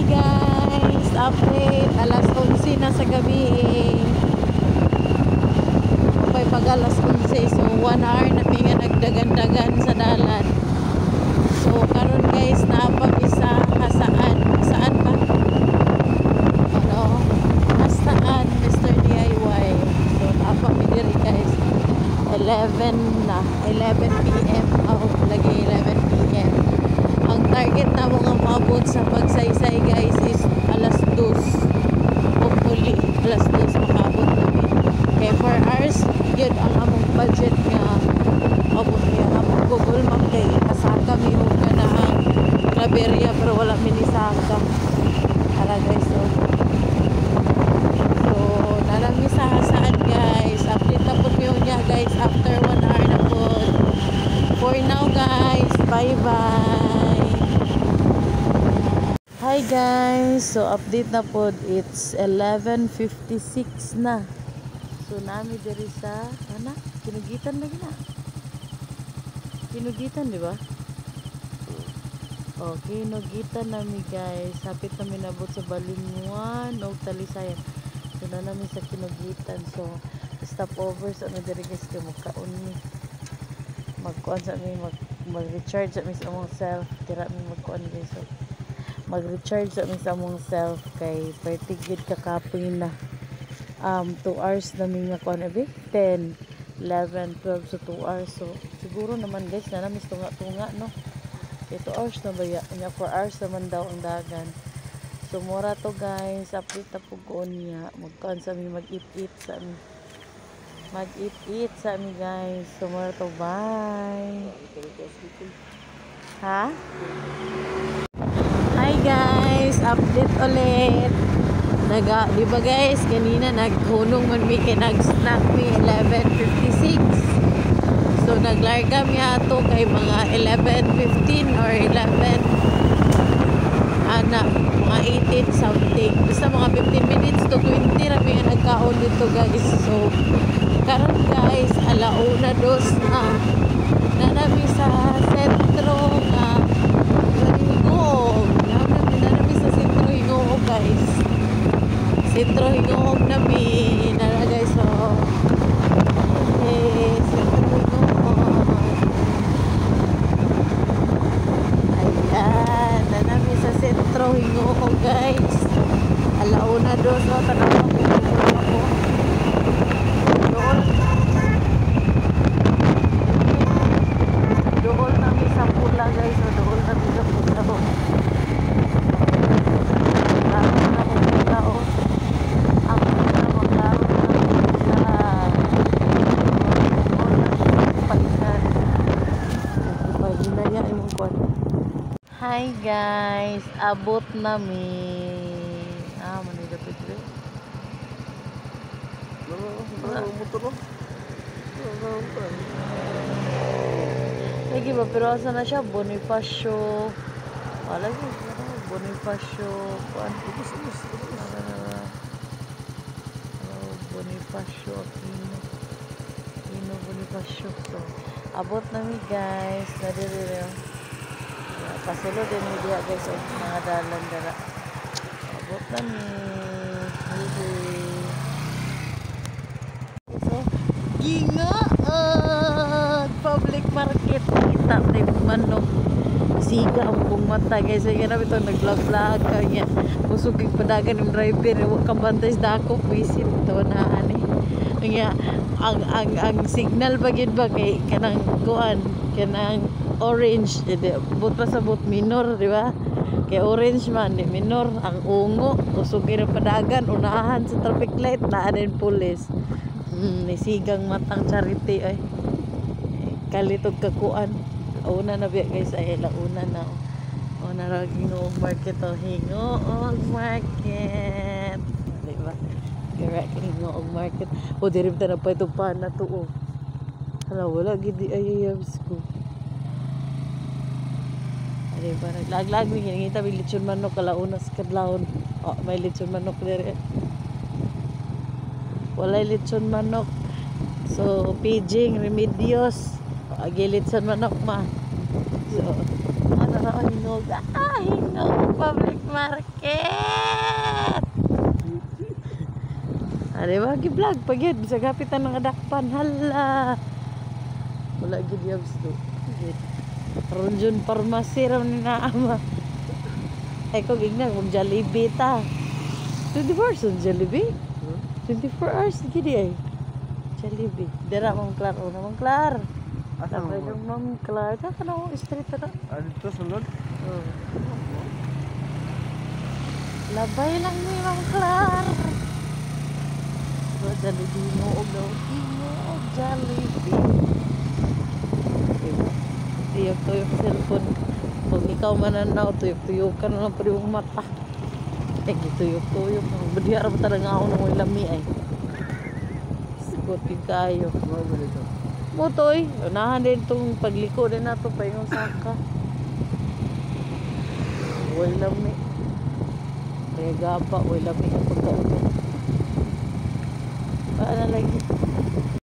guys, update alas 11 na sa gabi. Okay, pag alas 11, so 1 hour na may nga nagdagan-dagan sa dalan. So karon guys, napag-isa saan ba? Ano? Nasaan Mr. DIY. So napag-diri guys, 11 na, 11 PM. Oh, lagi 11 PM. Ang target na mga maabot sa pagsaysay guys is alas 2. Hopefully alas 2 makaabot namin. Kaya 4 hours yun ang among budget nga abot niya. Among Google Map kay kasaka mi ka na ang Claveria pero wala minisaka. Ara guys, so nalami sa saan guys. Update na po niyo niya guys after 1 hour na po. For now guys, bye bye. Hi guys, so update na po, it's 11:56 na. So nami diri sa ana, Kinugitan lagi na. Kinugitan, di ba? Oh, Kinugitan nami guys. Hapit na minabot sa Balinguan o Talisayan. So na nami sa Kinugitan. So stop over sa so, diri guys kay magkaon mi. Magkuan sa mi mag-recharge sa mi sa among self. Tira mi magkuan guys. So mag-recharge sa mi sa among self kay pertigid kakapin na 2 hours na mi nga kuan abi 10, 11, 12 so 2 hours. So siguro naman guys na namis tunga no. Kay 2 hours na ba ya? 4 hours naman daw ang dagan. So mura to guys, update na po ko niya. Magkuan sa mi mag-eat sa mi. Mag-eat sa mi guys. So mura to, bye. Ha? Hi guys, update ulit. Di ba guys, kanina naghunong man mi kay nag-snack mi 11:56. So naglarga mi ato kay mga 11:15 or 11 mga 18 something. Basta mga 15 minutes to 20 ra mi nga nagkaon dito guys. So karon guys, alauna dos na nami sa sentro nga Hingog. Nami sa sentro Hingog guys. Sentro Hingog nami na guys. So sentro Hingog. Ayan, nami sa sentro Hingog guys. Alauna dos no, tanong ako. Doon nami sa pula guys. So doon nami sa pula. Hi guys, abot namin. Manila Pedro. Lagi ba, pero asa na siya? Bonifacio. Lagi, Bonifacio. Bonifacio Aquino Bonifacio. So, abot namin guys. Nadiri pasulod din mo diha guys og mga dalan dara. Abot namin. So, public market kita tay manok. Siga ang kong mata guys. Ay na bitaw nag-vlog kanya. Kusog ig padagan ng driver, wa ka bantay sa dako visit to na ani. Kanya ang signal bagid ba kay kanang kuan, kanang orange, but pa sa but minor, di ba? Kay orange man, di minor, ang ungo, kusugin ang padagan, unahan sa traffic light, naan din police. Nisigang matang charity, ay. Kalitog kakuan. Una na biya guys, ay launa na. Una na Hingog market, Hingog market. Di ba? Kaya Hingog market. O, diribta na pa ito pa na to, Hala, wala, gidi ayayabs ko. Diba, naglag-lag mi kita may lechon manok kalauna sa kadlawon. May lechon manok dire. Walay lechon manok. So paging Remedios agilit sa manok ma. So ano ra Hingog. Hingog public market. Ano ba gi-vlog pag yun bisa gapitan ng adakpan hala. Wala gid yabs to. Ronjon Pharmacy raw ni naama. Ay ko gigna kung Jollibee ta. 24 hours on Jollibee. 24 hours gidi ay. Jollibee. Dira Ma'am Clar o Ma'am Clar. Asa Sabay mo? ng Ma'am Clar ta kana street ta. Dito sulod? Oh. Labay lang ni Ma'am Clar. So Jollibee mo og daw Jollibee. Tuyok-tuyok cellphone. Pag ikaw mananaw, tuyok-tuyokan na lang pa yung mata. Eh, tuyok-tuyok. Badiyara pa talaga ako ng lami ay. Sikutin kayo. Mga ba dito? Mutoy, unahan din itong pagliko din na ito pa yung saka. Huwag lami. Kaya gapa, huwag lami ang pagkaunod. Paano lagi?